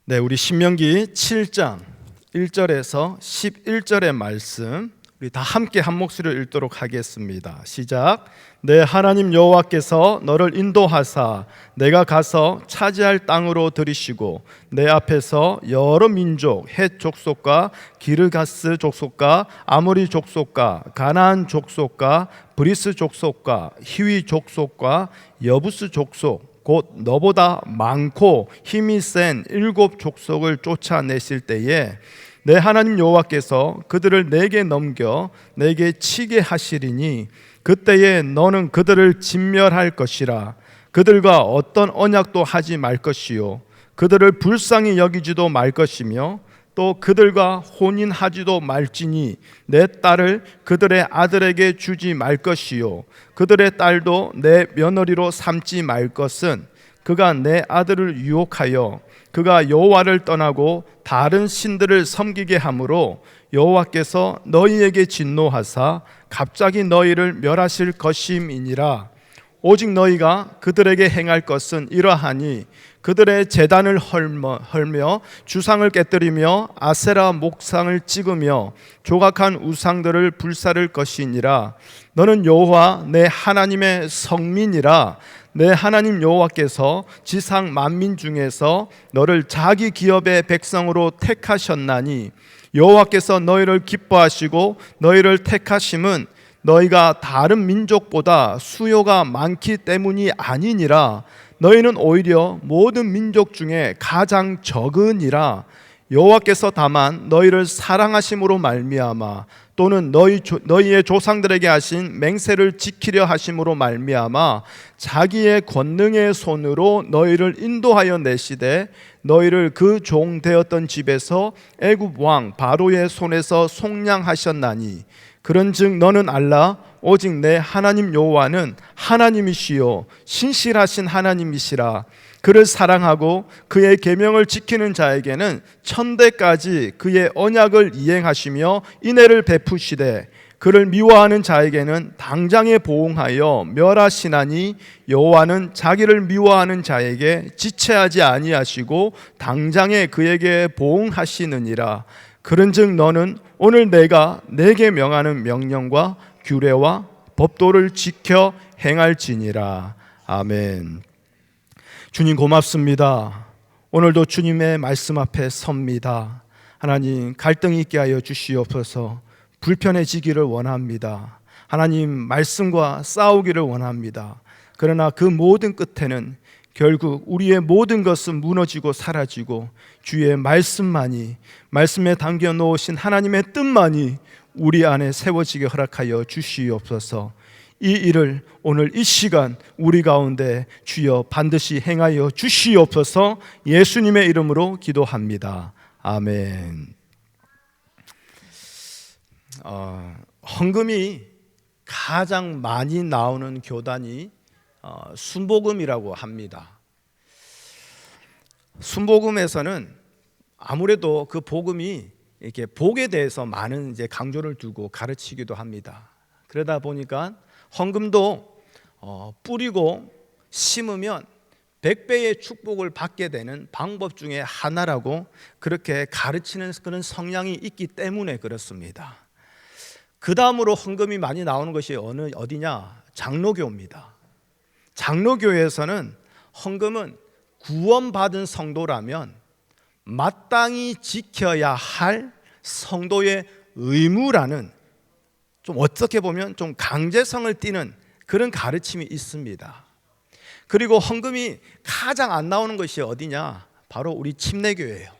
네, 우리 신명기 7장 1절에서 11절의 말씀 우리 다 함께 한 목소리로 읽도록 하겠습니다. 시작. 내 하나님 여호와께서 너를 인도하사 내가 가서 차지할 땅으로 들이시고 내 앞에서 여러 민족 헷 족속과 기르가스 족속과 아모리 족속과 가나안 족속과 브리스 족속과 히위 족속과 여부스 족속 곧 너보다 많고 힘이 센 7 족속을 쫓아내실 때에 내 하나님 여호와께서 그들을 내게 넘겨 내게 치게 하시리니 그때에 너는 그들을 진멸할 것이라. 그들과 어떤 언약도 하지 말 것이요 그들을 불쌍히 여기지도 말 것이며 또 그들과 혼인하지도 말지니 내 딸을 그들의 아들에게 주지 말 것이요 그들의 딸도 내 며느리로 삼지 말 것은 그가 내 아들을 유혹하여 그가 여호와를 떠나고 다른 신들을 섬기게 하므로 여호와께서 너희에게 진노하사 갑자기 너희를 멸하실 것임이니라. 오직 너희가 그들에게 행할 것은 이러하니 그들의 제단을 헐며 주상을 깨뜨리며 아세라 목상을 찍으며 조각한 우상들을 불사를 것이니라. 너는 여호와 내 하나님의 성민이라. 내 하나님 여호와께서 지상 만민 중에서 너를 자기 기업의 백성으로 택하셨나니 여호와께서 너희를 기뻐하시고 너희를 택하심은 너희가 다른 민족보다 수요가 많기 때문이 아니니라. 너희는 오히려 모든 민족 중에 가장 적으니라. 여호와께서 다만 너희를 사랑하심으로 말미암아 또는 너희의 조상들에게 하신 맹세를 지키려 하심으로 말미암아 자기의 권능의 손으로 너희를 인도하여 내시되 너희를 그 종 되었던 집에서 애굽 왕 바로의 손에서 속량하셨나니 그런즉 너는 알라. 오직 내 하나님 여호와는 하나님이시요 신실하신 하나님이시라. 그를 사랑하고 그의 계명을 지키는 자에게는 천대까지 그의 언약을 이행하시며 인애를 베푸시되 그를 미워하는 자에게는 당장에 보응하여 멸하시나니 여호와는 자기를 미워하는 자에게 지체하지 아니하시고 당장에 그에게 보응하시느니라. 그런즉 너는 오늘 내가 내게 명하는 명령과 규례와 법도를 지켜 행할지니라. 아멘. 주님 고맙습니다. 오늘도 주님의 말씀 앞에 섭니다. 하나님 갈등이 있게 하여 주시옵소서. 불편해지기를 원합니다. 하나님 말씀과 싸우기를 원합니다. 그러나 그 모든 끝에는 결국 우리의 모든 것은 무너지고 사라지고 주의 말씀만이, 말씀에 담겨 놓으신 하나님의 뜻만이 우리 안에 세워지게 허락하여 주시옵소서. 이 일을 오늘 이 시간 우리 가운데 주여 반드시 행하여 주시옵소서. 예수님의 이름으로 기도합니다. 아멘. 헌금이 가장 많이 나오는 교단이 순복음이라고 합니다. 순복음에서는 아무래도 그 복음이 이렇게 복에 대해서 많은 이제 강조를 두고 가르치기도 합니다. 그러다 보니까 헌금도 뿌리고 심으면 100배의 축복을 받게 되는 방법 중에 하나라고 그렇게 가르치는 그런 성향이 있기 때문에 그렇습니다. 그 다음으로 헌금이 많이 나오는 것이 어디냐? 장로교입니다. 장로교에서는 헌금은 구원받은 성도라면 마땅히 지켜야 할 성도의 의무라는, 좀 어떻게 보면 좀 강제성을 띠는 그런 가르침이 있습니다. 그리고 헌금이 가장 안 나오는 것이 어디냐? 바로 우리 침례교회예요.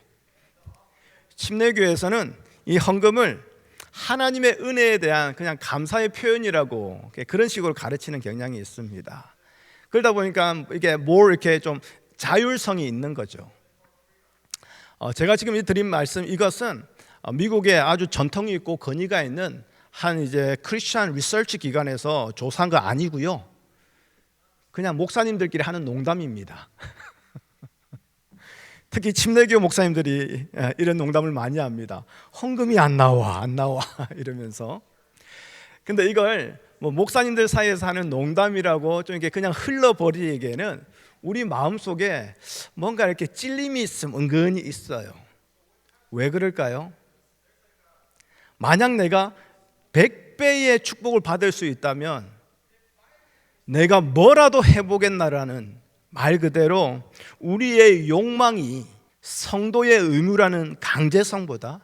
침례교회에서는 이 헌금을 하나님의 은혜에 대한 그냥 감사의 표현이라고 그런 식으로 가르치는 경향이 있습니다. 그러다 보니까 이게 이렇게 좀 자율성이 있는 거죠. 제가 지금 드린 말씀, 이것은 미국에 아주 전통이 있고 권위가 있는 한 이제 크리스천 리서치 기관에서 조사한 거 아니고요. 그냥 목사님들끼리 하는 농담입니다. 특히 침례교 목사님들이 이런 농담을 많이 합니다. 헌금이 안 나와 이러면서. 근데 이걸 목사님들 사이에서 하는 농담이라고 좀 이렇게 그냥 흘러버리기에는 우리 마음속에 뭔가 이렇게 찔림이 있으면 은근히 있어요. 왜 그럴까요? 만약 내가 100배의 축복을 받을 수 있다면 내가 뭐라도 해보겠나라는 말 그대로 우리의 욕망이 성도의 의무라는 강제성보다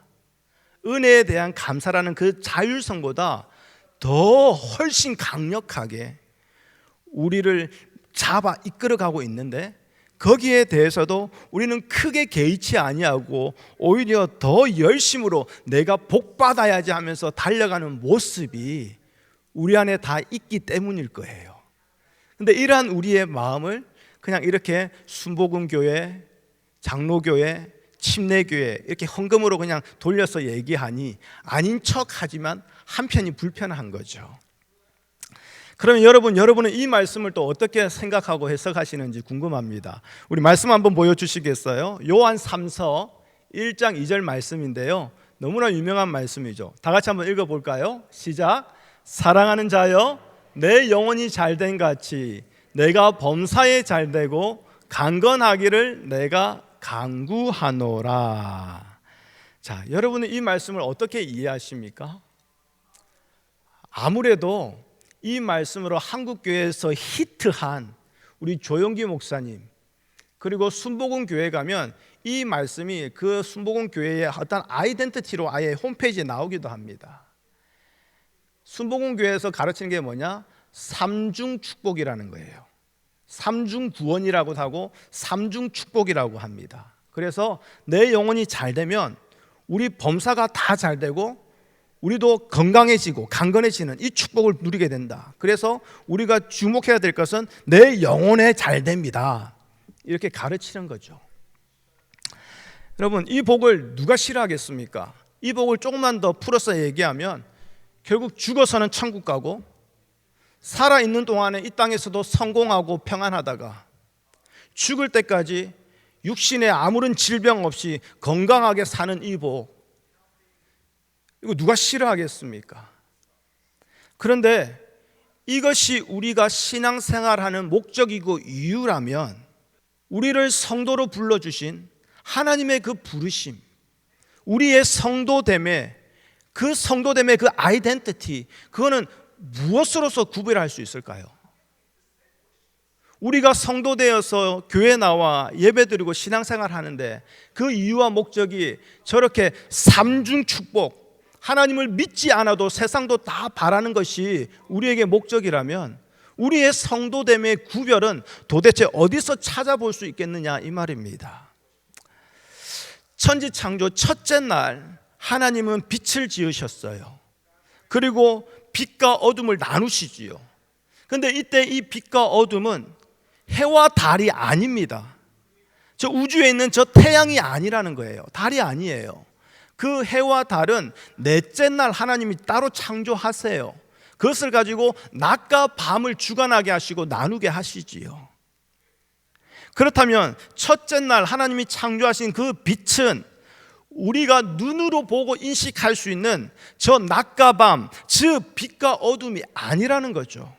은혜에 대한 감사라는 그 자율성보다 더 훨씬 강력하게 우리를 잡아 이끌어가고 있는데, 거기에 대해서도 우리는 크게 개의치 아니하고 오히려 더 열심으로 내가 복받아야지 하면서 달려가는 모습이 우리 안에 다 있기 때문일 거예요. 근데 이러한 우리의 마음을 그냥 이렇게 순복음교회, 장로교회, 침례교회 이렇게 헌금으로 그냥 돌려서 얘기하니 아닌 척하지만 한편이 불편한 거죠. 그러면 여러분은 이 말씀을 또 어떻게 생각하고 해석하시는지 궁금합니다. 우리 말씀 한번 보여주시겠어요? 요한 3서 1장 2절 말씀인데요, 너무나 유명한 말씀이죠. 다 같이 한번 읽어볼까요? 시작. 사랑하는 자여, 내 영혼이 잘된 같이 내가 범사에 잘되고 강건하기를 내가 간구하노라. 자, 여러분은 이 말씀을 어떻게 이해하십니까? 아무래도 이 말씀으로 한국교회에서 히트한 우리 조용기 목사님, 그리고 순복음교회 가면 이 말씀이 그 순복음교회의 어떤 아이덴티티로 아예 홈페이지에 나오기도 합니다. 순복음교회에서 가르치는 게 뭐냐? 삼중 축복이라는 거예요. 삼중 구원이라고 하고 삼중 축복이라고 합니다. 그래서 내 영혼이 잘 되면 우리 범사가 다 잘 되고 우리도 건강해지고 강건해지는 이 축복을 누리게 된다. 그래서 우리가 주목해야 될 것은 내 영혼에 잘 됩니다. 이렇게 가르치는 거죠. 여러분, 이 복을 누가 싫어하겠습니까? 이 복을 조금만 더 풀어서 얘기하면 결국 죽어서는 천국 가고 살아있는 동안에 이 땅에서도 성공하고 평안하다가 죽을 때까지 육신에 아무런 질병 없이 건강하게 사는 이 복, 이거 누가 싫어하겠습니까? 그런데 이것이 우리가 신앙생활하는 목적이고 이유라면 우리를 성도로 불러주신 하나님의 그 부르심, 우리의 성도됨의 그 아이덴티티, 그거는 무엇으로서 구별할 수 있을까요? 우리가 성도 되어서 교회 나와 예배드리고 신앙생활 하는데 그 이유와 목적이 저렇게 삼중 축복, 하나님을 믿지 않아도 세상도 다 바라는 것이 우리에게 목적이라면 우리의 성도됨의 구별은 도대체 어디서 찾아볼 수 있겠느냐, 이 말입니다. 천지창조 첫째 날 하나님은 빛을 지으셨어요. 그리고 빛과 어둠을 나누시지요. 그런데 이때 이 빛과 어둠은 해와 달이 아닙니다. 저 우주에 있는 저 태양이 아니라는 거예요. 달이 아니에요. 그 해와 달은 넷째 날 하나님이 따로 창조하세요. 그것을 가지고 낮과 밤을 주관하게 하시고 나누게 하시지요. 그렇다면 첫째 날 하나님이 창조하신 그 빛은 우리가 눈으로 보고 인식할 수 있는 저 낮과 밤, 즉 빛과 어둠이 아니라는 거죠.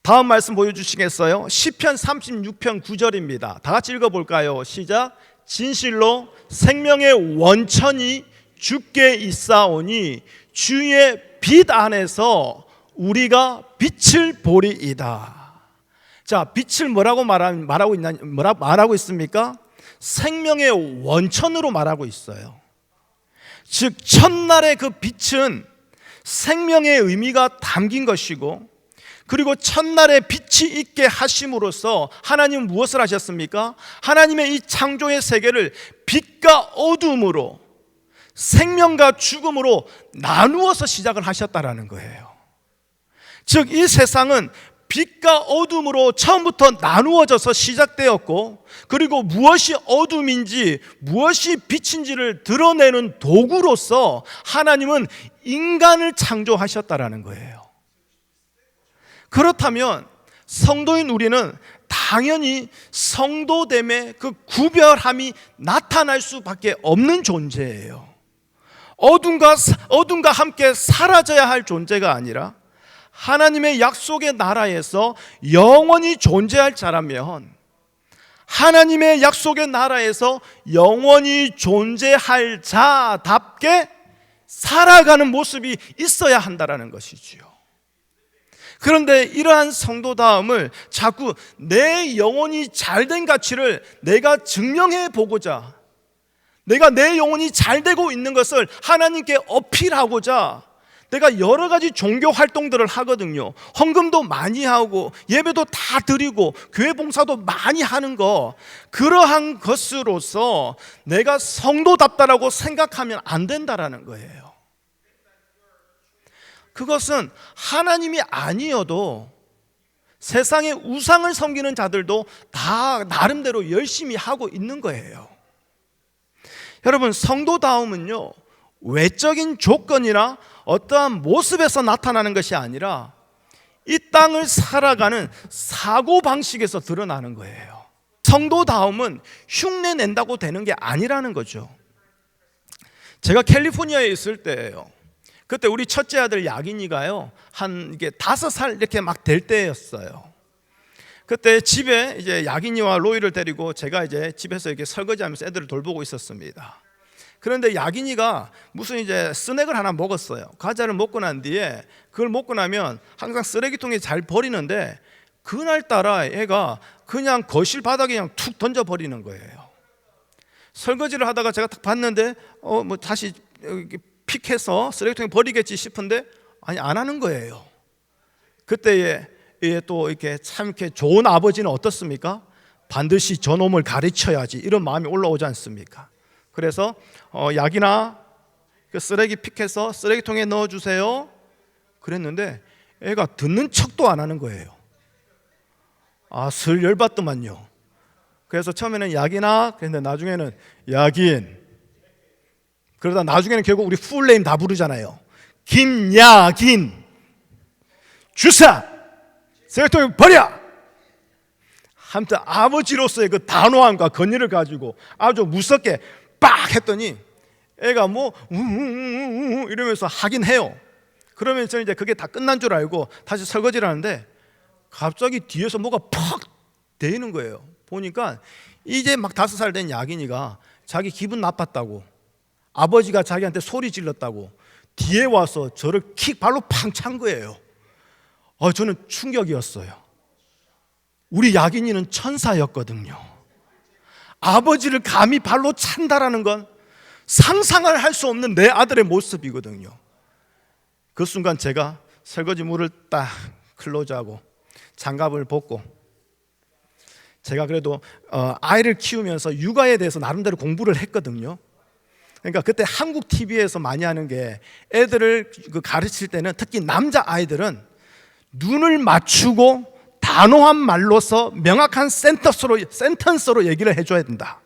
다음 말씀 보여주시겠어요? 시편 36편 9절입니다. 다 같이 읽어볼까요? 시작. 진실로 생명의 원천이 주께 있사오니 주의 빛 안에서 우리가 빛을 보리이다. 자, 빛을 뭐라고 말하고 있습니까? 생명의 원천으로 말하고 있어요. 즉 첫날의 그 빛은 생명의 의미가 담긴 것이고, 그리고 첫날에 빛이 있게 하심으로써 하나님은 무엇을 하셨습니까? 하나님의 이 창조의 세계를 빛과 어둠으로, 생명과 죽음으로 나누어서 시작을 하셨다라는 거예요. 즉 이 세상은 빛과 어둠으로 처음부터 나누어져서 시작되었고, 그리고 무엇이 어둠인지 무엇이 빛인지를 드러내는 도구로서 하나님은 인간을 창조하셨다라는 거예요. 그렇다면 성도인 우리는 당연히 성도됨의 그 구별함이 나타날 수밖에 없는 존재예요. 어둠과 함께 사라져야 할 존재가 아니라 하나님의 약속의 나라에서 영원히 존재할 자라면, 하나님의 약속의 나라에서 영원히 존재할 자답게 살아가는 모습이 있어야 한다는 것이지요. 그런데 이러한 성도다움을 자꾸 내 영혼이 잘된 가치를 내가 증명해 보고자, 내가 내 영혼이 잘되고 있는 것을 하나님께 어필하고자 내가 여러 가지 종교 활동들을 하거든요. 헌금도 많이 하고 예배도 다 드리고 교회 봉사도 많이 하는 거, 그러한 것으로서 내가 성도답다라고 생각하면 안 된다라는 거예요. 그것은 하나님이 아니어도 세상의 우상을 섬기는 자들도 다 나름대로 열심히 하고 있는 거예요. 여러분, 성도다움은요, 외적인 조건이나 어떠한 모습에서 나타나는 것이 아니라 이 땅을 살아가는 사고방식에서 드러나는 거예요. 성도다움은 흉내 낸다고 되는 게 아니라는 거죠. 제가 캘리포니아에 있을 때예요. 그때 우리 첫째 아들 야긴이가요, 한 이게 5살 이렇게 막 될 때였어요. 그때 집에 이제 야긴이와 로이를 데리고 제가 이제 집에서 이렇게 설거지하면서 애들을 돌보고 있었습니다. 그런데 야긴이가 무슨 이제 스낵을 하나 먹었어요. 과자를 먹고 난 뒤에 그걸 먹고 나면 항상 쓰레기통에 잘 버리는데 그날따라 애가 그냥 거실 바닥에 그냥 툭 던져버리는 거예요. 설거지를 하다가 제가 딱 봤는데 뭐 다시 픽해서 쓰레기통에 버리겠지 싶은데 아니, 안 하는 거예요. 그때에 또 이렇게 참 이렇게 좋은 아버지는 어떻습니까? 반드시 저놈을 가르쳐야지, 이런 마음이 올라오지 않습니까? 그래서 야기나 그 쓰레기 픽해서 쓰레기통에 넣어주세요 그랬는데 애가 듣는 척도 안 하는 거예요. 슬 열받더만요. 그래서 처음에는 야기나 그랬는데 나중에는 야긴, 그러다 나중에는 결국 우리 풀네임 다 부르잖아요. 김야긴, 주사 쓰레기통에 버려. 아무튼 아버지로서의 그 단호함과 권위를 가지고 아주 무섭게 빡 했더니 애가 뭐 이러면서 하긴 해요. 그러면 저는 이제 그게 다 끝난 줄 알고 다시 설거지를 하는데 갑자기 뒤에서 뭐가 팍 대이는 거예요. 보니까 이제 막 5살 된 야긴이가 자기 기분 나빴다고, 아버지가 자기한테 소리 질렀다고 뒤에 와서 저를 킥 발로 팡 찬 거예요. 저는 충격이었어요. 우리 야긴이는 천사였거든요. 아버지를 감히 발로 찬다라는 건 상상을 할 수 없는 내 아들의 모습이거든요. 그 순간 제가 설거지 물을 딱 클로즈하고 장갑을 벗고, 제가 그래도 아이를 키우면서 육아에 대해서 나름대로 공부를 했거든요. 그러니까 그때 한국 TV에서 많이 하는 게 애들을 가르칠 때는 특히 남자 아이들은 눈을 맞추고 단호한 말로서 명확한 센텐스로 얘기를 해줘야 된다.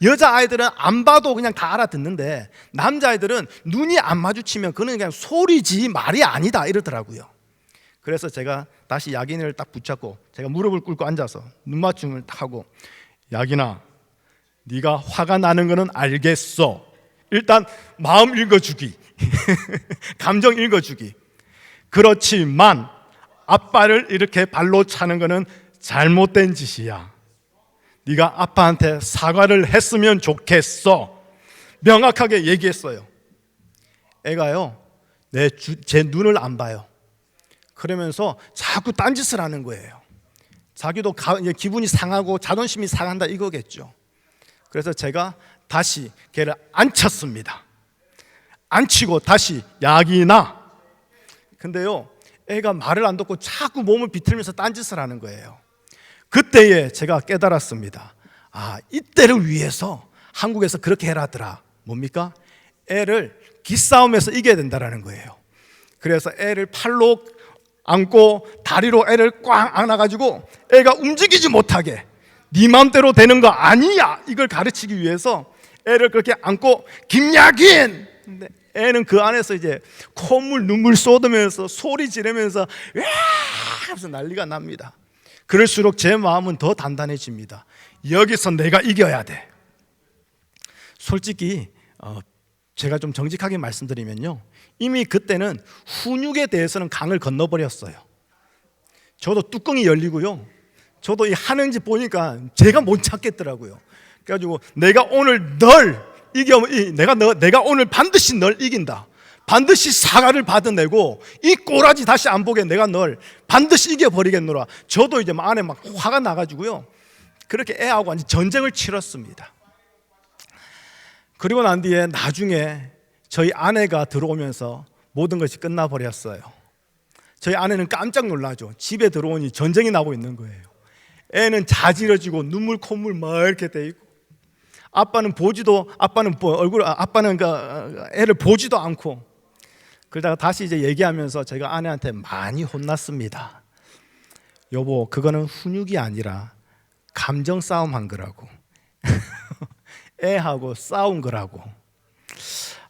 여자아이들은 안 봐도 그냥 다 알아듣는데 남자아이들은 눈이 안 마주치면 그는 그냥 소리지 말이 아니다 이러더라고요. 그래서 제가 다시 야긴을 딱 붙잡고 제가 무릎을 꿇고 앉아서 눈맞춤을 딱 하고, 야긴아, 네가 화가 나는 거는 알겠어. 일단 마음 읽어주기 감정 읽어주기. 그렇지만 아빠를 이렇게 발로 차는 거는 잘못된 짓이야. 네가 아빠한테 사과를 했으면 좋겠어. 명확하게 얘기했어요. 애가요, 제 눈을 안 봐요. 그러면서 자꾸 딴짓을 하는 거예요. 자기도 기분이 상하고 자존심이 상한다 이거겠죠. 그래서 제가 다시 걔를 앉혔습니다. 앉히고 다시 야기나. 근데요, 애가 말을 안 듣고 자꾸 몸을 비틀면서 딴짓을 하는 거예요. 그때에 제가 깨달았습니다. 이때를 위해서 한국에서 그렇게 해라더라. 뭡니까? 애를 기싸움에서 이겨야 된다라는 거예요. 그래서 애를 팔로 안고 다리로 애를 꽉 안아가지고 애가 움직이지 못하게, 네 마음대로 되는 거 아니야, 이걸 가르치기 위해서 애를 그렇게 안고 김야긴. 근데 애는 그 안에서 이제 콧물 눈물 쏟으면서 소리 지르면서 와 하면서 난리가 납니다. 그럴수록 제 마음은 더 단단해집니다. 여기서 내가 이겨야 돼. 솔직히 제가 좀 정직하게 말씀드리면요, 이미 그때는 훈육에 대해서는 강을 건너버렸어요. 저도 뚜껑이 열리고요, 저도 이 하는지 보니까 제가 못 찾겠더라고요. 그래가지고 내가 오늘 내가 오늘 반드시 널 이긴다, 반드시 사과를 받아내고 이 꼬라지 다시 안 보게 내가 널 반드시 이겨버리겠노라. 저도 이제 안에 막 화가 나가지고요, 그렇게 애하고 완전 전쟁을 치렀습니다. 그리고 난 뒤에 나중에 저희 아내가 들어오면서 모든 것이 끝나버렸어요. 저희 아내는 깜짝 놀라죠. 집에 들어오니 전쟁이 나고 있는 거예요. 애는 자지러지고 눈물 콧물 막 이렇게 돼 있고, 아빠는 애를 보지도 않고. 그러다가 다시 이제 얘기하면서 제가 아내한테 많이 혼났습니다. 여보, 그거는 훈육이 아니라 감정 싸움한 거라고. 애하고 싸운 거라고.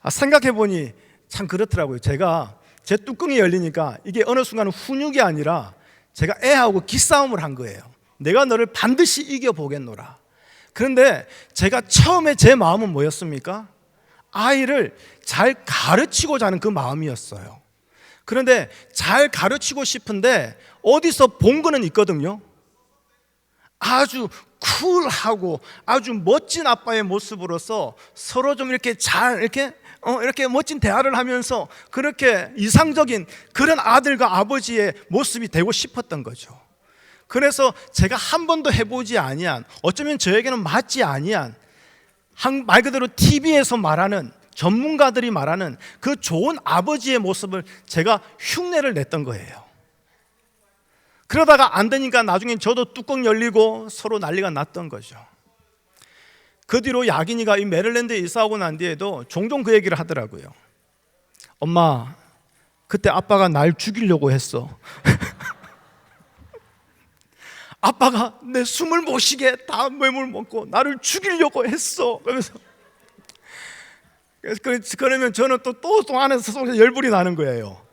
생각해보니 참 그렇더라고요. 제가 제 뚜껑이 열리니까 이게 어느 순간은 훈육이 아니라 제가 애하고 기싸움을 한 거예요. 내가 너를 반드시 이겨보겠노라. 그런데 제가 처음에 제 마음은 뭐였습니까? 아이를 잘 가르치고자 하는 그 마음이었어요. 그런데 잘 가르치고 싶은데 어디서 본 거는 있거든요. 아주 쿨하고 아주 멋진 아빠의 모습으로서 서로 좀 이렇게 이렇게 멋진 대화를 하면서 그렇게 이상적인 그런 아들과 아버지의 모습이 되고 싶었던 거죠. 그래서 제가 한 번도 해보지 아니한, 어쩌면 저에게는 맞지 아니한, 말 그대로 TV에서 말하는, 전문가들이 말하는 그 좋은 아버지의 모습을 제가 흉내를 냈던 거예요. 그러다가 안 되니까 나중에 저도 뚜껑 열리고 서로 난리가 났던 거죠. 그 뒤로 야긴이가 이 메릴랜드에 이사하고 난 뒤에도 종종 그 얘기를 하더라고요. 엄마, 그때 아빠가 날 죽이려고 했어. 아빠가 내 숨을 못 쉬게 다 뇌물 먹고 나를 죽이려고 했어. 그러면 저는 또 안에서 속에서 열불이 나는 거예요.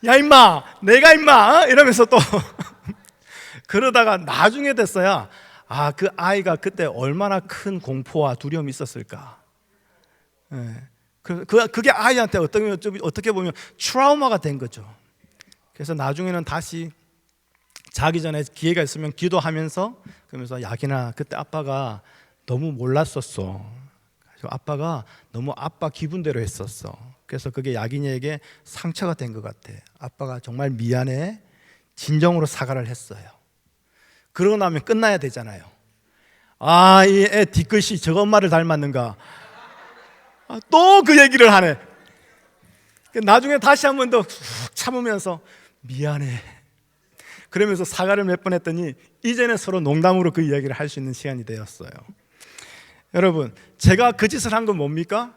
야 임마, 내가 임마, 이러면서 또 그러다가 나중에 됐어야 그 아이가 그때 얼마나 큰 공포와 두려움이 있었을까. 그게 아이한테 어떻게 보면 트라우마가 된 거죠. 그래서 나중에는 다시 자기 전에 기회가 있으면 기도하면서, 그러면서 야긴아, 그때 아빠가 너무 몰랐었어. 아빠가 너무 아빠 기분대로 했었어. 그래서 그게 야긴이에게 상처가 된 것 같아. 아빠가 정말 미안해. 진정으로 사과를 했어요. 그러고 나면 끝나야 되잖아요. 이 애 뒤끝이 저 엄마를 닮았는가. 또 그 얘기를 하네. 나중에 다시 한 번 더 참으면서 미안해. 그러면서 사과를 몇 번 했더니 이제는 서로 농담으로 그 이야기를 할 수 있는 시간이 되었어요. 여러분, 제가 그 짓을 한 건 뭡니까?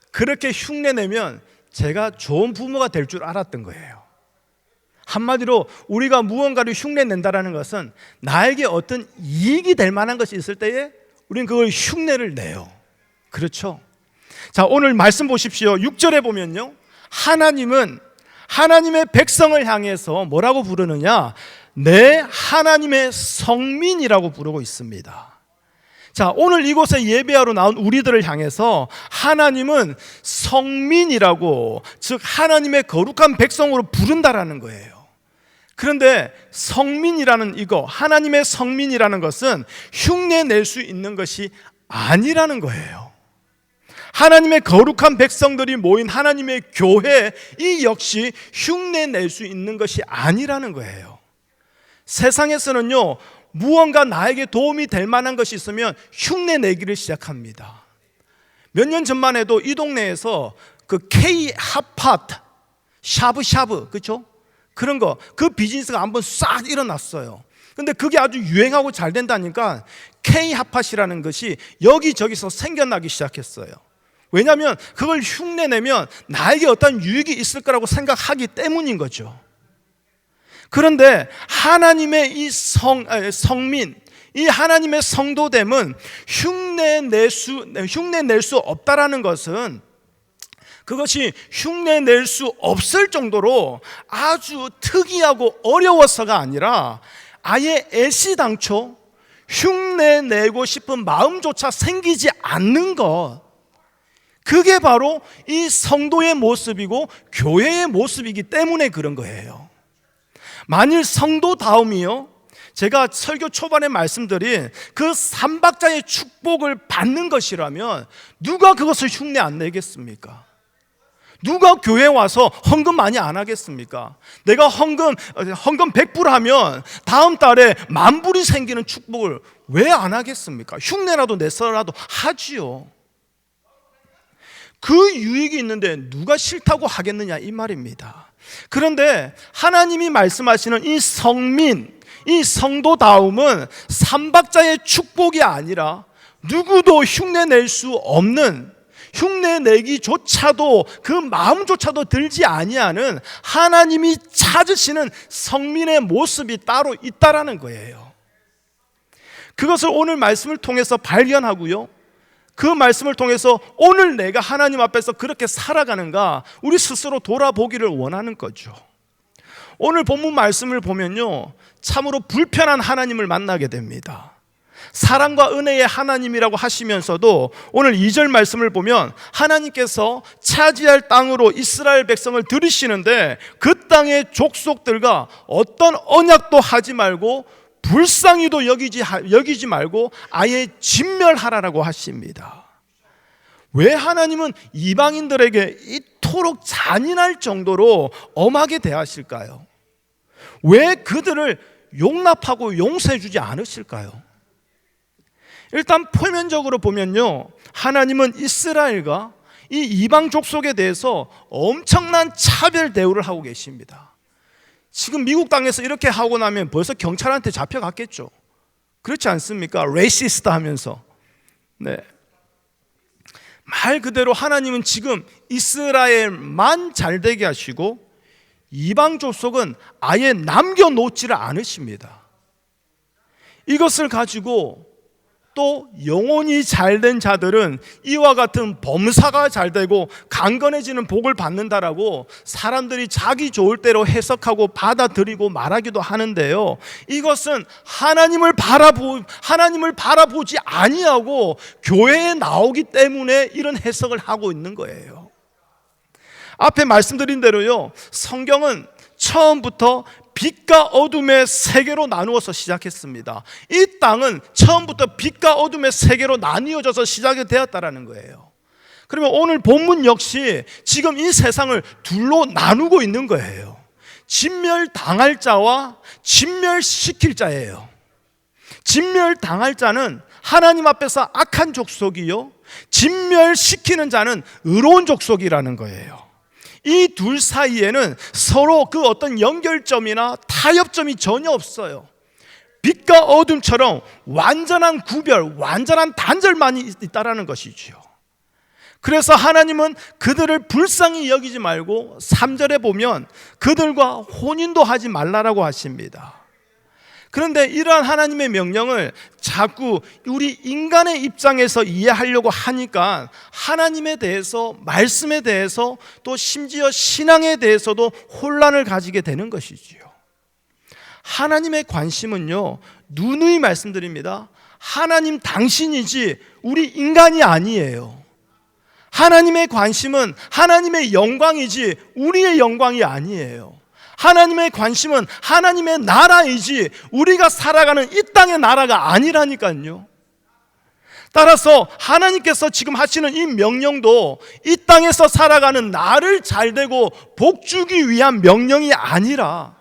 그렇게 흉내내면 제가 좋은 부모가 될 줄 알았던 거예요. 한마디로 우리가 무언가를 흉내낸다는 것은 나에게 어떤 이익이 될 만한 것이 있을 때에 우리는 그걸 흉내를 내요. 그렇죠? 자, 오늘 말씀 보십시오. 6절에 보면요, 하나님은 하나님의 백성을 향해서 뭐라고 부르느냐? 내 하나님의 성민이라고 부르고 있습니다. 자, 오늘 이곳에 예배하러 나온 우리들을 향해서 하나님은 성민이라고, 즉 하나님의 거룩한 백성으로 부른다라는 거예요. 그런데 성민이라는 하나님의 성민이라는 것은 흉내낼 수 있는 것이 아니라는 거예요. 하나님의 거룩한 백성들이 모인 하나님의 교회, 이 역시 흉내낼 수 있는 것이 아니라는 거예요. 세상에서는요, 무언가 나에게 도움이 될 만한 것이 있으면 흉내내기를 시작합니다. 몇 년 전만 해도 이 동네에서 그 K 핫팟, 샤브샤브, 그렇죠? 그런 거, 그 비즈니스가 한번 싹 일어났어요. 근데 그게 아주 유행하고 잘 된다니까 K 핫팟이라는 것이 여기저기서 생겨나기 시작했어요. 왜냐하면 그걸 흉내내면 나에게 어떤 유익이 있을 거라고 생각하기 때문인 거죠. 그런데 하나님의 이 성민, 이 하나님의 성도됨은 흉내낼 수 없다라는 것은, 그것이 흉내낼 수 없을 정도로 아주 특이하고 어려워서가 아니라 아예 애시당초 흉내내고 싶은 마음조차 생기지 않는 것, 그게 바로 이 성도의 모습이고 교회의 모습이기 때문에 그런 거예요. 만일 성도다움이요, 제가 설교 초반에 말씀드린 그 삼박자의 축복을 받는 것이라면 누가 그것을 흉내 안 내겠습니까? 누가 교회에 와서 헌금 많이 안 하겠습니까? 내가 헌금 100불 하면 다음 달에 10,000불이 생기는 축복을 왜 안 하겠습니까? 흉내라도 내서라도 하지요. 그 유익이 있는데 누가 싫다고 하겠느냐 이 말입니다. 그런데 하나님이 말씀하시는 이 성민, 이 성도다움은 삼박자의 축복이 아니라 누구도 흉내낼 수 없는, 흉내내기조차도 그 마음조차도 들지 아니하는 하나님이 찾으시는 성민의 모습이 따로 있다라는 거예요. 그것을 오늘 말씀을 통해서 발견하고요, 그 말씀을 통해서 오늘 내가 하나님 앞에서 그렇게 살아가는가 우리 스스로 돌아보기를 원하는 거죠. 오늘 본문 말씀을 보면요, 참으로 불편한 하나님을 만나게 됩니다. 사랑과 은혜의 하나님이라고 하시면서도 오늘 2절 말씀을 보면 하나님께서 차지할 땅으로 이스라엘 백성을 들이시는데 그 땅의 족속들과 어떤 언약도 하지 말고 불쌍히도 여기지 말고 아예 진멸하라라고 하십니다. 왜 하나님은 이방인들에게 이토록 잔인할 정도로 엄하게 대하실까요? 왜 그들을 용납하고 용서해 주지 않으실까요? 일단 표면적으로 보면요, 하나님은 이스라엘과 이 이방 족속에 대해서 엄청난 차별 대우를 하고 계십니다. 지금 미국 땅에서 이렇게 하고 나면 벌써 경찰한테 잡혀갔겠죠. 그렇지 않습니까? 레이시스트 하면서. 네. 말 그대로 하나님은 지금 이스라엘만 잘되게 하시고 이방 족속은 아예 남겨놓지를 않으십니다. 이것을 가지고 또 영혼이 잘된 자들은 이와 같은 범사가 잘되고 강건해지는 복을 받는다라고 사람들이 자기 좋을 대로 해석하고 받아들이고 말하기도 하는데요, 이것은 하나님을 바라보지 아니하고 교회에 나오기 때문에 이런 해석을 하고 있는 거예요. 앞에 말씀드린 대로요, 성경은 처음부터 빛과 어둠의 세계로 나누어서 시작했습니다. 이 땅은 처음부터 빛과 어둠의 세계로 나뉘어져서 시작이 되었다라는 거예요. 그러면 오늘 본문 역시 지금 이 세상을 둘로 나누고 있는 거예요. 진멸당할 자와 진멸시킬 자예요. 진멸당할 자는 하나님 앞에서 악한 족속이요, 진멸시키는 자는 의로운 족속이라는 거예요. 이 둘 사이에는 서로 그 어떤 연결점이나 타협점이 전혀 없어요. 빛과 어둠처럼 완전한 구별, 완전한 단절만이 있다라는 것이지요. 그래서 하나님은 그들을 불쌍히 여기지 말고 3절에 보면 그들과 혼인도 하지 말라라고 하십니다. 그런데 이러한 하나님의 명령을 자꾸 우리 인간의 입장에서 이해하려고 하니까 하나님에 대해서, 말씀에 대해서, 또 심지어 신앙에 대해서도 혼란을 가지게 되는 것이지요. 하나님의 관심은요, 누누이 말씀드립니다, 하나님 당신이지 우리 인간이 아니에요. 하나님의 관심은 하나님의 영광이지 우리의 영광이 아니에요. 하나님의 관심은 하나님의 나라이지 우리가 살아가는 이 땅의 나라가 아니라니까요. 따라서 하나님께서 지금 하시는 이 명령도 이 땅에서 살아가는 나를 잘되고 복주기 위한 명령이 아니라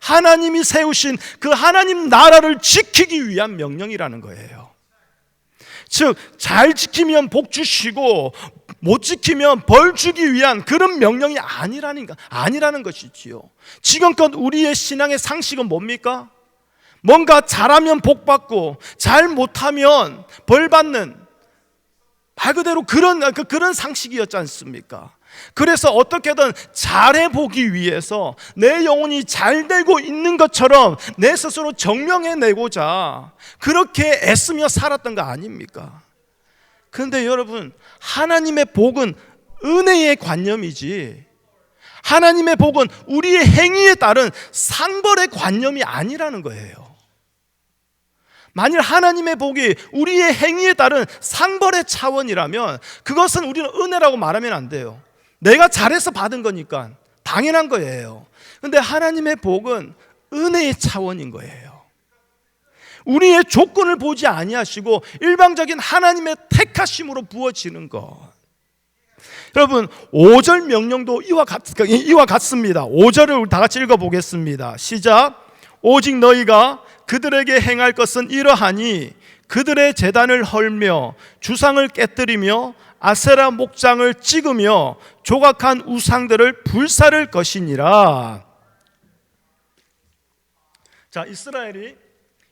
하나님이 세우신 그 하나님 나라를 지키기 위한 명령이라는 거예요. 즉, 잘 지키면 복 주시고 못 지키면 벌 주기 위한 그런 명령이 아니라는 것이지요. 지금껏 우리의 신앙의 상식은 뭡니까? 뭔가 잘하면 복 받고 잘 못하면 벌 받는, 말 그대로 그런 상식이었지 않습니까? 그래서 어떻게든 잘해보기 위해서 내 영혼이 잘 되고 있는 것처럼 내 스스로 증명해내고자 그렇게 애쓰며 살았던 거 아닙니까? 그런데 여러분, 하나님의 복은 은혜의 관념이지 하나님의 복은 우리의 행위에 따른 상벌의 관념이 아니라는 거예요. 만일 하나님의 복이 우리의 행위에 따른 상벌의 차원이라면 그것은 우리는 은혜라고 말하면 안 돼요. 내가 잘해서 받은 거니까 당연한 거예요. 근데 하나님의 복은 은혜의 차원인 거예요. 우리의 조건을 보지 아니하시고 일방적인 하나님의 택하심으로 부어지는 것. 여러분 5절 명령도 이와 같습니다. 5절을 다 같이 읽어보겠습니다. 시작. 오직 너희가 그들에게 행할 것은 이러하니 그들의 제단을 헐며 주상을 깨뜨리며 아세라 목장을 찍으며 조각한 우상들을 불사를 것이니라. 자, 이스라엘이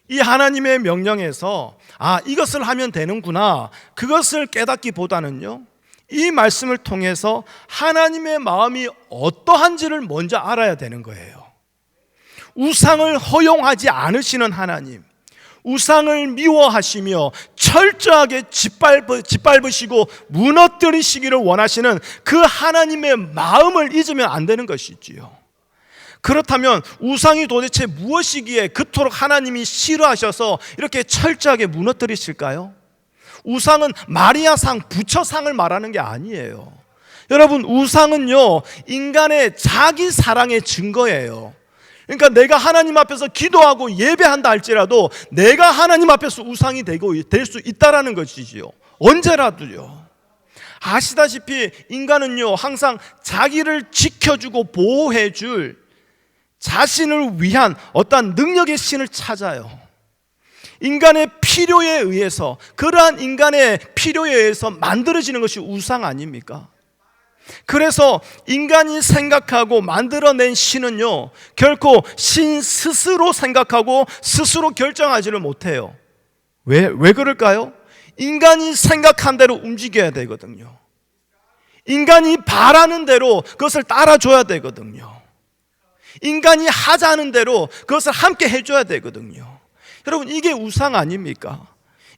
이 하나님의 명령에서 이것을 하면 되는구나 그것을 깨닫기보다는요, 이 말씀을 통해서 하나님의 마음이 어떠한지를 먼저 알아야 되는 거예요. 우상을 허용하지 않으시는 하나님, 우상을 미워하시며 철저하게 짓밟으시고 무너뜨리시기를 원하시는 그 하나님의 마음을 잊으면 안 되는 것이지요. 그렇다면 우상이 도대체 무엇이기에 그토록 하나님이 싫어하셔서 이렇게 철저하게 무너뜨리실까요? 우상은 마리아상, 부처상을 말하는 게 아니에요. 여러분, 우상은요 인간의 자기 사랑의 증거예요. 그러니까 내가 하나님 앞에서 기도하고 예배한다 할지라도 내가 하나님 앞에서 우상이 될 수 있다라는 것이지요. 언제라도요. 아시다시피 인간은요 항상 자기를 지켜주고 보호해줄 자신을 위한 어떠한 능력의 신을 찾아요. 인간의 필요에 의해서, 그러한 인간의 필요에 의해서 만들어지는 것이 우상 아닙니까? 그래서 인간이 생각하고 만들어낸 신은요 결코 신 스스로 생각하고 스스로 결정하지를 못해요. 왜 그럴까요? 인간이 생각한 대로 움직여야 되거든요. 인간이 바라는 대로 그것을 따라줘야 되거든요. 인간이 하자는 대로 그것을 함께 해줘야 되거든요. 여러분, 이게 우상 아닙니까?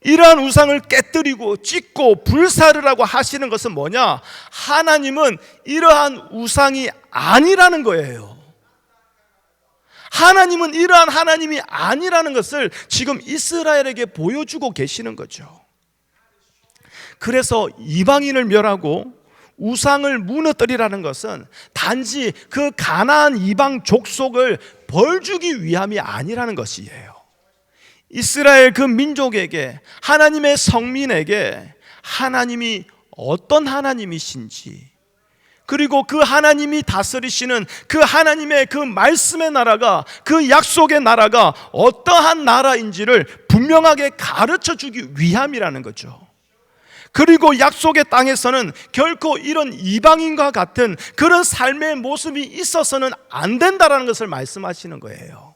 이러한 우상을 깨뜨리고 찢고 불사를 하고 하시는 것은 뭐냐? 하나님은 이러한 우상이 아니라는 거예요. 하나님은 이러한 하나님이 아니라는 것을 지금 이스라엘에게 보여주고 계시는 거죠. 그래서 이방인을 멸하고 우상을 무너뜨리라는 것은 단지 그 가나안 이방 족속을 벌주기 위함이 아니라는 것이에요. 이스라엘 그 민족에게, 하나님의 성민에게 하나님이 어떤 하나님이신지, 그리고 그 하나님이 다스리시는 그 하나님의 그 말씀의 나라가, 그 약속의 나라가 어떠한 나라인지를 분명하게 가르쳐 주기 위함이라는 거죠. 그리고 약속의 땅에서는 결코 이런 이방인과 같은 그런 삶의 모습이 있어서는 안 된다라는 것을 말씀하시는 거예요.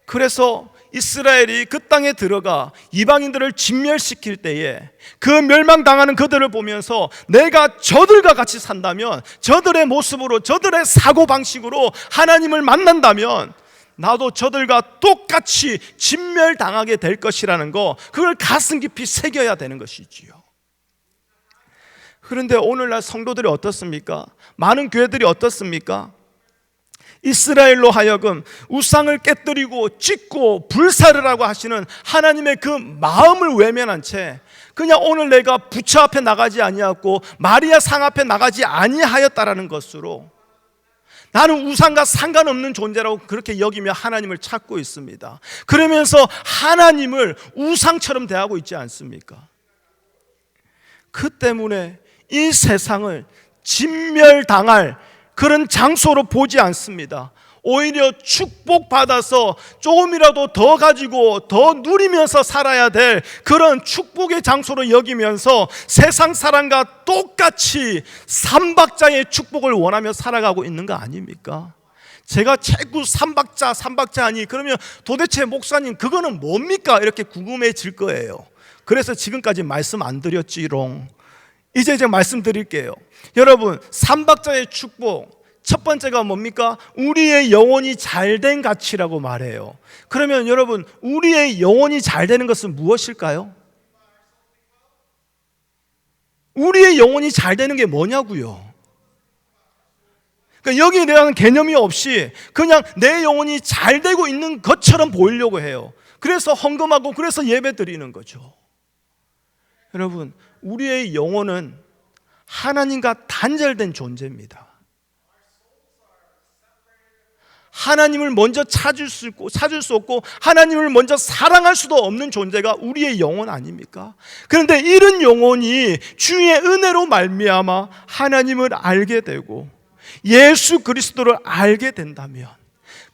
그래서 이스라엘이 그 땅에 들어가 이방인들을 진멸시킬 때에 그 멸망당하는 그들을 보면서 내가 저들과 같이 산다면, 저들의 모습으로, 저들의 사고방식으로 하나님을 만난다면 나도 저들과 똑같이 진멸당하게 될 것이라는 거, 그걸 가슴 깊이 새겨야 되는 것이지요. 그런데 오늘날 성도들이 어떻습니까? 많은 교회들이 어떻습니까? 이스라엘로 하여금 우상을 깨뜨리고 찢고 불사를 하고 하시는 하나님의 그 마음을 외면한 채 그냥 오늘 내가 부처 앞에 나가지 아니하고 마리아 상 앞에 나가지 아니하였다라는 것으로 나는 우상과 상관없는 존재라고 그렇게 여기며 하나님을 찾고 있습니다. 그러면서 하나님을 우상처럼 대하고 있지 않습니까? 그 때문에 이 세상을 진멸당할 그런 장소로 보지 않습니다. 오히려 축복받아서 조금이라도 더 가지고 더 누리면서 살아야 될 그런 축복의 장소로 여기면서 세상 사람과 똑같이 삼박자의 축복을 원하며 살아가고 있는 거 아닙니까? 제가 자꾸 삼박자 하니 그러면 도대체 목사님 그거는 뭡니까? 이렇게 궁금해질 거예요. 그래서 지금까지 말씀 안 드렸지롱. 이제 말씀드릴게요. 여러분, 삼박자의 축복 첫 번째가 뭡니까? 우리의 영혼이 잘된 가치라고 말해요. 그러면 여러분, 우리의 영혼이 잘 되는 것은 무엇일까요? 우리의 영혼이 잘 되는 게 뭐냐고요? 그러니까 여기에 대한 개념이 없이 그냥 내 영혼이 잘 되고 있는 것처럼 보이려고 해요. 그래서 헌금하고 그래서 예배 드리는 거죠. 여러분, 우리의 영혼은 하나님과 단절된 존재입니다. 하나님을 먼저 찾을 수 없고 하나님을 먼저 사랑할 수도 없는 존재가 우리의 영혼 아닙니까? 그런데 이런 영혼이 주의 은혜로 말미암아 하나님을 알게 되고 예수 그리스도를 알게 된다면,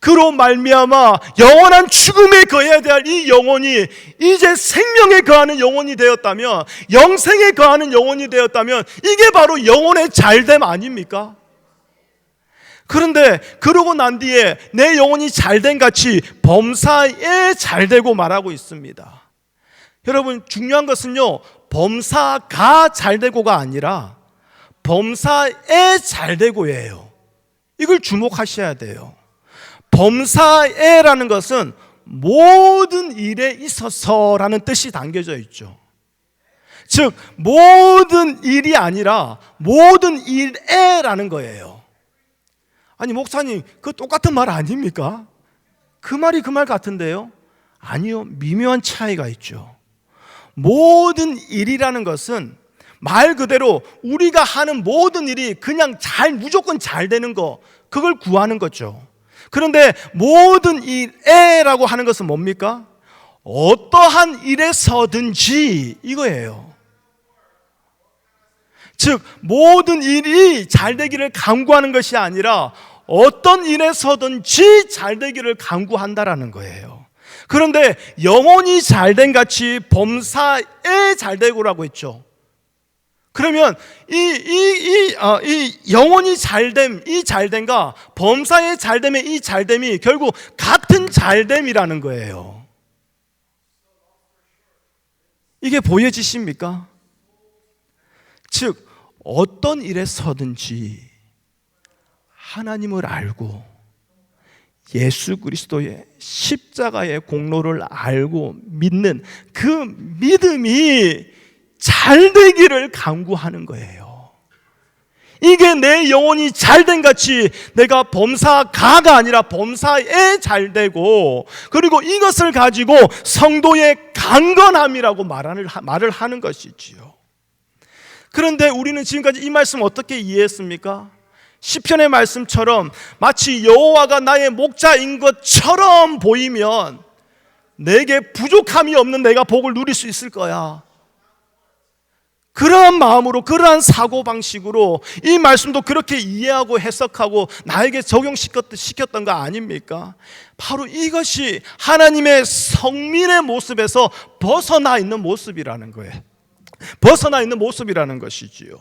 그로 말미암아 영원한 죽음에 거해야 될 이 영혼이 이제 생명에 거하는 영혼이 되었다면, 영생에 거하는 영혼이 되었다면, 이게 바로 영혼의 잘됨 아닙니까? 그런데 그러고 난 뒤에 내 영혼이 잘된 같이 범사에 잘되고 말하고 있습니다. 여러분, 중요한 것은요, 범사가 잘되고가 아니라 범사에 잘되고예요. 이걸 주목하셔야 돼요. 범사에라는 것은 모든 일에 있어서라는 뜻이 담겨져 있죠. 즉 모든 일이 아니라 모든 일에라는 거예요. 아니 목사님, 그 똑같은 말 아닙니까? 그 말이 그 말 같은데요? 아니요, 미묘한 차이가 있죠. 모든 일이라는 것은 말 그대로 우리가 하는 모든 일이 그냥 무조건 잘 되는 거, 그걸 구하는 거죠. 그런데 모든 일에라고 하는 것은 뭡니까? 어떠한 일에서든지 이거예요. 즉 모든 일이 잘 되기를 간구하는 것이 아니라 어떤 일에서든지 잘 되기를 간구한다라는 거예요. 그런데 영혼이 잘된 같이 범사에 잘되고라고 했죠. 그러면 이 영혼이 잘됨, 이 잘됨과 범사의 잘됨의 이 잘됨이 결국 같은 잘됨이라는 거예요. 이게 보여지십니까? 즉 어떤 일에서든지 하나님을 알고 예수 그리스도의 십자가의 공로를 알고 믿는 그 믿음이 잘 되기를 간구하는 거예요. 이게 내 영혼이 잘된 같이 내가 범사가가 아니라 범사에 잘되고, 그리고 이것을 가지고 성도의 강건함이라고 말을 하는 것이지요. 그런데 우리는 지금까지 이 말씀 어떻게 이해했습니까? 시편의 말씀처럼 마치 여호와가 나의 목자인 것처럼 보이면 내게 부족함이 없는 내가 복을 누릴 수 있을 거야. 그러한 마음으로, 그러한 사고방식으로 이 말씀도 그렇게 이해하고 해석하고 나에게 적용시켰던 거 아닙니까? 바로 이것이 하나님의 성민의 모습에서 벗어나 있는 모습이라는 거예요. 벗어나 있는 모습이라는 것이지요.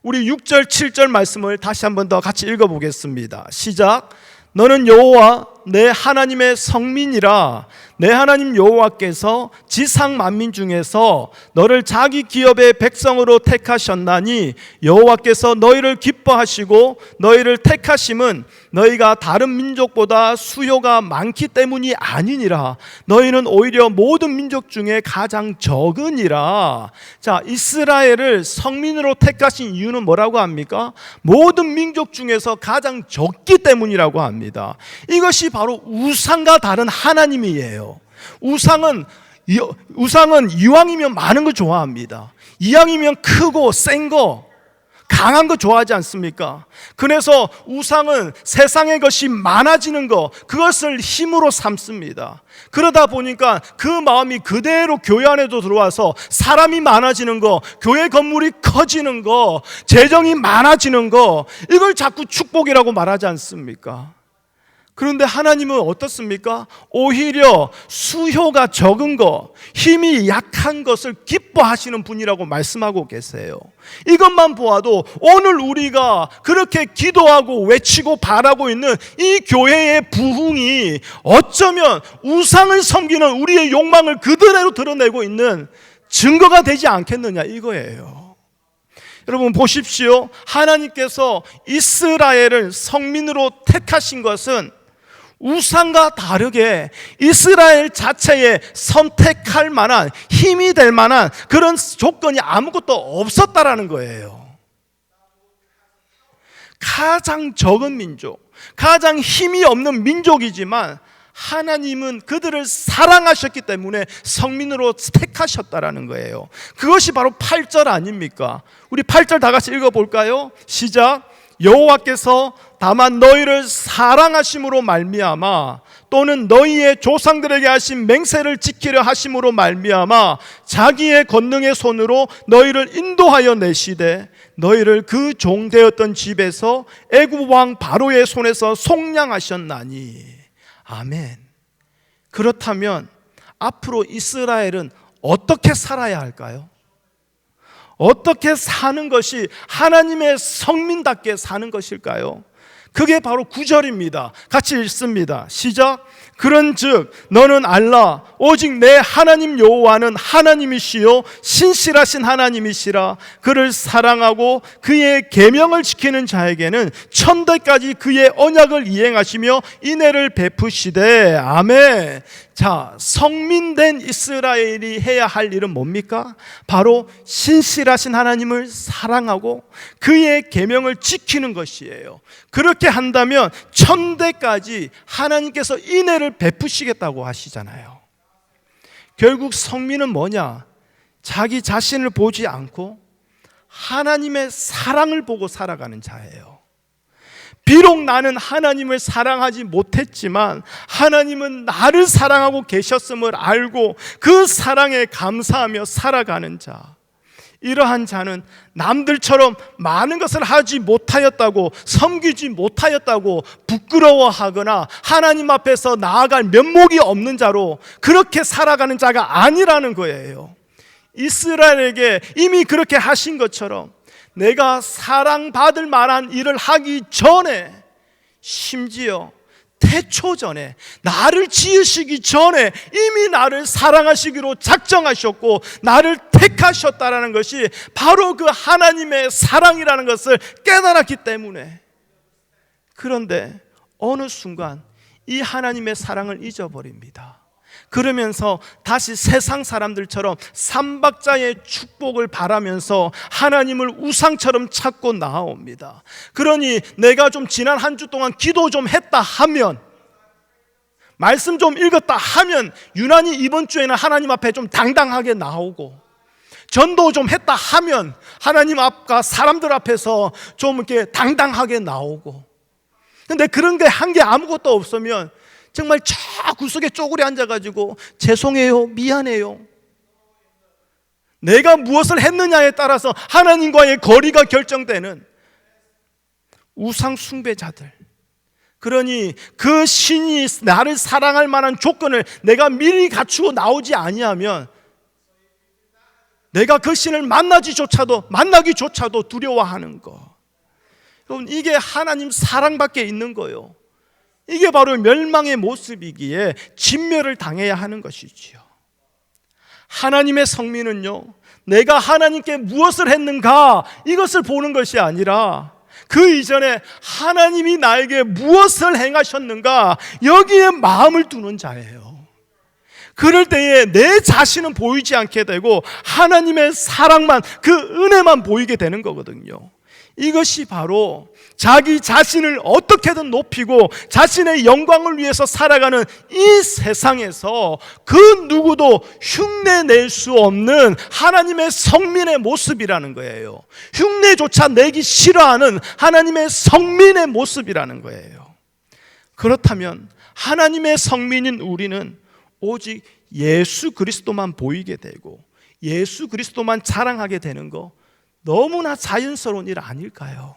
우리 6절 7절 말씀을 다시 한 번 더 같이 읽어보겠습니다. 시작. 너는 여호와 내 하나님의 성민이라. 내 하나님 여호와께서 지상 만민 중에서 너를 자기 기업의 백성으로 택하셨나니, 여호와께서 너희를 기뻐하시고 너희를 택하심은 너희가 다른 민족보다 수요가 많기 때문이 아니니라. 너희는 오히려 모든 민족 중에 가장 적으니라. 자, 이스라엘을 성민으로 택하신 이유는 뭐라고 합니까? 모든 민족 중에서 가장 적기 때문이라고 합니다. 이것이 바로 우상과 다른 하나님이에요. 우상은 이왕이면 많은 거 좋아합니다. 이왕이면 크고 센 거, 강한 거 좋아하지 않습니까? 그래서 우상은 세상의 것이 많아지는 거, 그것을 힘으로 삼습니다. 그러다 보니까 그 마음이 그대로 교회 안에도 들어와서 사람이 많아지는 거, 교회 건물이 커지는 거, 재정이 많아지는 거, 이걸 자꾸 축복이라고 말하지 않습니까? 그런데 하나님은 어떻습니까? 오히려 수요가 적은 것, 힘이 약한 것을 기뻐하시는 분이라고 말씀하고 계세요. 이것만 보아도 오늘 우리가 그렇게 기도하고 외치고 바라고 있는 이 교회의 부흥이 어쩌면 우상을 섬기는 우리의 욕망을 그대로 드러내고 있는 증거가 되지 않겠느냐, 이거예요. 여러분 보십시오. 하나님께서 이스라엘을 성민으로 택하신 것은 우상과 다르게 이스라엘 자체에 선택할 만한, 힘이 될 만한 그런 조건이 아무것도 없었다라는 거예요. 가장 적은 민족, 가장 힘이 없는 민족이지만 하나님은 그들을 사랑하셨기 때문에 성민으로 택하셨다라는 거예요. 그것이 바로 8절 아닙니까? 우리 8절 다 같이 읽어볼까요? 시작. 여호와께서 다만 너희를 사랑하심으로 말미암아 또는 너희의 조상들에게 하신 맹세를 지키려 하심으로 말미암아 자기의 권능의 손으로 너희를 인도하여 내시되 너희를 그 종되었던 집에서 애굽 왕 바로의 손에서 속량하셨나니. 아멘. 그렇다면 앞으로 이스라엘은 어떻게 살아야 할까요? 어떻게 사는 것이 하나님의 성민답게 사는 것일까요? 그게 바로 9절입니다. 같이 읽습니다. 시작. 그런즉 너는 알라 오직 내 하나님 여호와는 하나님이시요 신실하신 하나님이시라. 그를 사랑하고 그의 계명을 지키는 자에게는 천대까지 그의 언약을 이행하시며 인애를 베푸시되. 아멘. 자, 성민된 이스라엘이 해야 할 일은 뭡니까? 바로 신실하신 하나님을 사랑하고 그의 계명을 지키는 것이에요. 그렇게 한다면 천대까지 하나님께서 인애를 베푸시겠다고 하시잖아요. 결국 성민은 뭐냐? 자기 자신을 보지 않고 하나님의 사랑을 보고 살아가는 자예요. 비록 나는 하나님을 사랑하지 못했지만 하나님은 나를 사랑하고 계셨음을 알고 그 사랑에 감사하며 살아가는 자. 이러한 자는 남들처럼 많은 것을 하지 못하였다고, 섬기지 못하였다고 부끄러워하거나 하나님 앞에서 나아갈 면목이 없는 자로 그렇게 살아가는 자가 아니라는 거예요. 이스라엘에게 이미 그렇게 하신 것처럼 내가 사랑받을 만한 일을 하기 전에, 심지어 태초 전에, 나를 지으시기 전에 이미 나를 사랑하시기로 작정하셨고 나를 택하셨다라는 것이 바로 그 하나님의 사랑이라는 것을 깨달았기 때문에. 그런데 어느 순간 이 하나님의 사랑을 잊어버립니다. 그러면서 다시 세상 사람들처럼 삼박자의 축복을 바라면서 하나님을 우상처럼 찾고 나옵니다. 그러니 내가 좀 지난 한 주 동안 기도 좀 했다 하면, 말씀 좀 읽었다 하면 유난히 이번 주에는 하나님 앞에 좀 당당하게 나오고, 전도 좀 했다 하면 하나님 앞과 사람들 앞에서 좀 이렇게 당당하게 나오고. 근데 그런 게 한 게 아무것도 없으면 정말 저 구석에 쪼그려 앉아가지고 죄송해요, 미안해요. 내가 무엇을 했느냐에 따라서 하나님과의 거리가 결정되는 우상 숭배자들. 그러니 그 신이 나를 사랑할 만한 조건을 내가 미리 갖추고 나오지 아니하면 내가 그 신을 만나기조차도 두려워하는 거. 여러분, 이게 하나님 사랑밖에 있는 거예요. 이게 바로 멸망의 모습이기에 진멸을 당해야 하는 것이지요. 하나님의 성민은요, 내가 하나님께 무엇을 했는가 이것을 보는 것이 아니라 그 이전에 하나님이 나에게 무엇을 행하셨는가 여기에 마음을 두는 자예요. 그럴 때에 내 자신은 보이지 않게 되고 하나님의 사랑만, 그 은혜만 보이게 되는 거거든요. 이것이 바로 자기 자신을 어떻게든 높이고 자신의 영광을 위해서 살아가는 이 세상에서 그 누구도 흉내낼 수 없는 하나님의 성민의 모습이라는 거예요. 흉내조차 내기 싫어하는 하나님의 성민의 모습이라는 거예요. 그렇다면 하나님의 성민인 우리는 오직 예수 그리스도만 보이게 되고 예수 그리스도만 자랑하게 되는 거 너무나 자연스러운 일 아닐까요?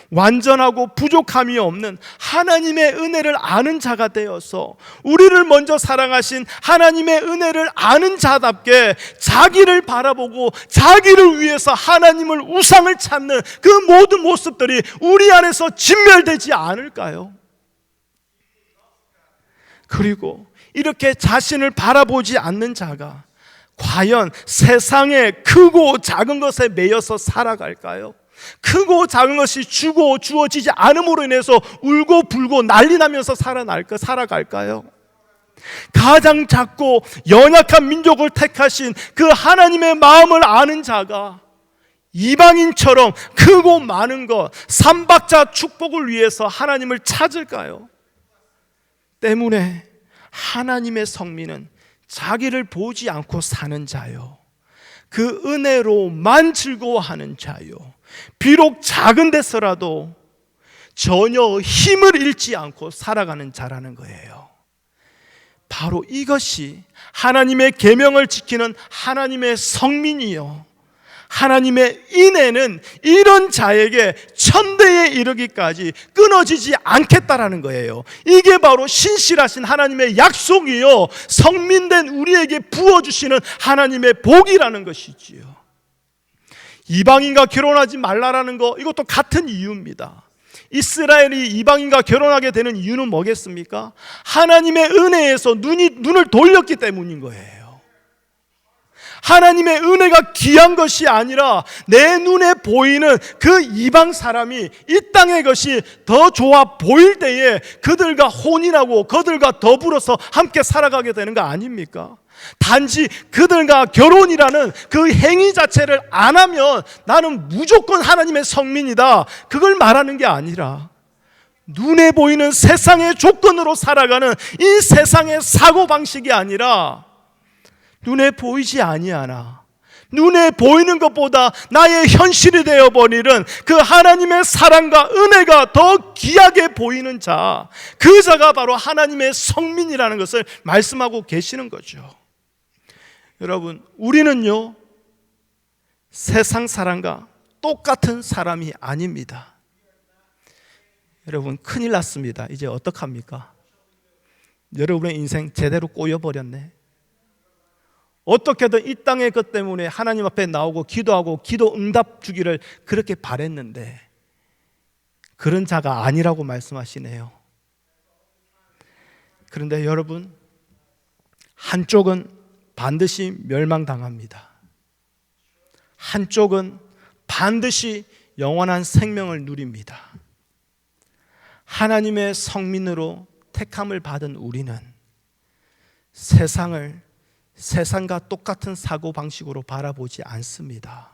완전하고 부족함이 없는 하나님의 은혜를 아는 자가 되어서 우리를 먼저 사랑하신 하나님의 은혜를 아는 자답게 자기를 바라보고 자기를 위해서 하나님을 우상을 찾는 그 모든 모습들이 우리 안에서 진멸되지 않을까요? 그리고 이렇게 자신을 바라보지 않는 자가 과연 세상의 크고 작은 것에 매여서 살아갈까요? 크고 작은 것이 주어지지 않음으로 인해서 울고 불고 난리 나면서 살아갈까요? 가장 작고 연약한 민족을 택하신 그 하나님의 마음을 아는 자가 이방인처럼 크고 많은 것, 삼박자 축복을 위해서 하나님을 찾을까요? 때문에 하나님의 성민은 자기를 보지 않고 사는 자요, 그 은혜로만 즐거워하는 자요, 비록 작은 데서라도 전혀 힘을 잃지 않고 살아가는 자라는 거예요. 바로 이것이 하나님의 계명을 지키는 하나님의 성민이요, 하나님의 인애는 이런 자에게 천대에 이르기까지 끊어지지 않겠다라는 거예요. 이게 바로 신실하신 하나님의 약속이요, 성민된 우리에게 부어주시는 하나님의 복이라는 것이지요. 이방인과 결혼하지 말라라는 거, 이것도 같은 이유입니다. 이스라엘이 이방인과 결혼하게 되는 이유는 뭐겠습니까? 하나님의 은혜에서 눈을 돌렸기 때문인 거예요. 하나님의 은혜가 귀한 것이 아니라 내 눈에 보이는 그 이방 사람이 이 땅의 것이 더 좋아 보일 때에 그들과 혼인하고 그들과 더불어서 함께 살아가게 되는 거 아닙니까? 단지 그들과 결혼이라는 그 행위 자체를 안 하면 나는 무조건 하나님의 성민이다, 그걸 말하는 게 아니라 눈에 보이는 세상의 조건으로 살아가는 이 세상의 사고방식이 아니라 눈에 보이지 아니하나 눈에 보이는 것보다 나의 현실이 되어버리는 그 하나님의 사랑과 은혜가 더 귀하게 보이는 자, 그 자가 바로 하나님의 성민이라는 것을 말씀하고 계시는 거죠. 여러분, 우리는요 세상 사람과 똑같은 사람이 아닙니다. 여러분, 큰일 났습니다. 이제 어떡합니까? 여러분의 인생 제대로 꼬여버렸네. 어떻게든 이 땅의 것 때문에 하나님 앞에 나오고 기도하고 기도 응답 주기를 그렇게 바랬는데 그런 자가 아니라고 말씀하시네요. 그런데 여러분, 한쪽은 반드시 멸망당합니다. 한쪽은 반드시 영원한 생명을 누립니다. 하나님의 성민으로 택함을 받은 우리는 세상과 똑같은 사고방식으로 바라보지 않습니다.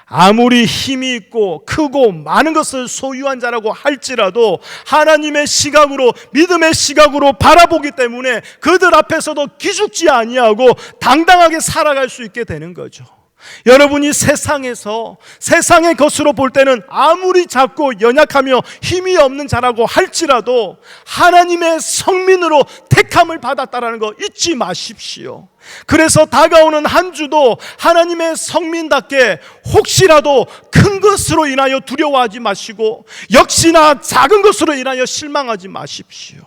아무리 힘이 있고 크고 많은 것을 소유한 자라고 할지라도 하나님의 시각으로, 믿음의 시각으로 바라보기 때문에 그들 앞에서도 기죽지 아니하고 당당하게 살아갈 수 있게 되는 거죠. 여러분이 세상에서 세상의 것으로 볼 때는 아무리 작고 연약하며 힘이 없는 자라고 할지라도 하나님의 성민으로 택함을 받았다라는 거 잊지 마십시오. 그래서 다가오는 한 주도 하나님의 성민답게 혹시라도 큰 것으로 인하여 두려워하지 마시고 역시나 작은 것으로 인하여 실망하지 마십시오.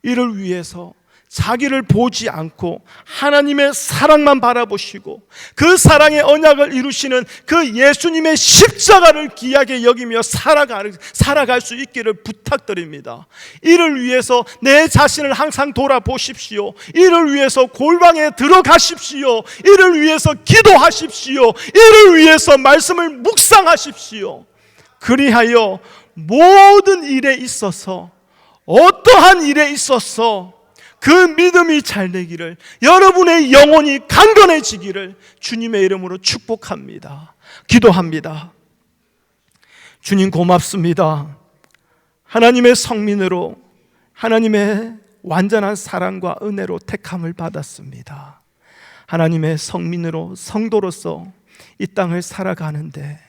이를 위해서 자기를 보지 않고 하나님의 사랑만 바라보시고 그 사랑의 언약을 이루시는 그 예수님의 십자가를 귀하게 여기며 살아갈 수 있기를 부탁드립니다. 이를 위해서 내 자신을 항상 돌아보십시오. 이를 위해서 골방에 들어가십시오. 이를 위해서 기도하십시오. 이를 위해서 말씀을 묵상하십시오. 그리하여 모든 일에 있어서, 어떠한 일에 있어서 그 믿음이 잘 되기를, 여러분의 영혼이 강건해지기를 주님의 이름으로 축복합니다. 기도합니다. 주님 고맙습니다. 하나님의 성민으로 하나님의 완전한 사랑과 은혜로 택함을 받았습니다. 하나님의 성민으로 성도로서 이 땅을 살아가는데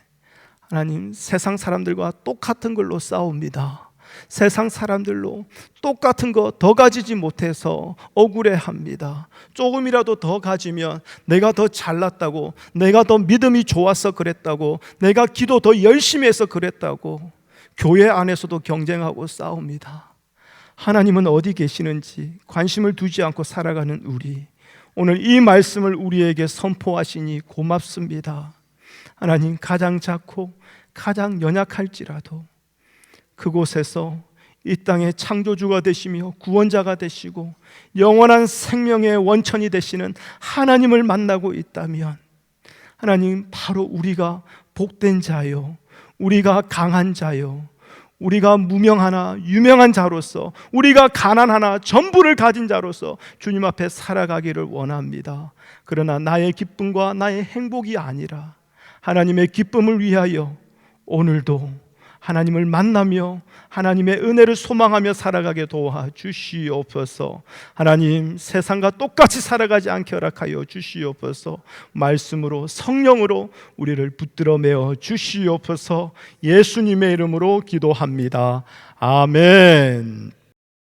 하나님, 세상 사람들과 똑같은 걸로 싸웁니다. 세상 사람들로 똑같은 거 더 가지지 못해서 억울해합니다. 조금이라도 더 가지면 내가 더 잘났다고, 내가 더 믿음이 좋아서 그랬다고, 내가 기도 더 열심히 해서 그랬다고 교회 안에서도 경쟁하고 싸웁니다. 하나님은 어디 계시는지 관심을 두지 않고 살아가는 우리, 오늘 이 말씀을 우리에게 선포하시니 고맙습니다. 하나님, 가장 작고 가장 연약할지라도 그곳에서 이 땅의 창조주가 되시며 구원자가 되시고 영원한 생명의 원천이 되시는 하나님을 만나고 있다면 하나님, 바로 우리가 복된 자요, 우리가 강한 자요, 우리가 무명하나 유명한 자로서, 우리가 가난하나 전부를 가진 자로서 주님 앞에 살아가기를 원합니다. 그러나 나의 기쁨과 나의 행복이 아니라 하나님의 기쁨을 위하여 오늘도 하나님을 만나며 하나님의 은혜를 소망하며 살아가게 도와주시옵소서. 하나님, 세상과 똑같이 살아가지 않게 허락하여 주시옵소서. 말씀으로 성령으로 우리를 붙들어 매어 주시옵소서. 예수님의 이름으로 기도합니다. 아멘.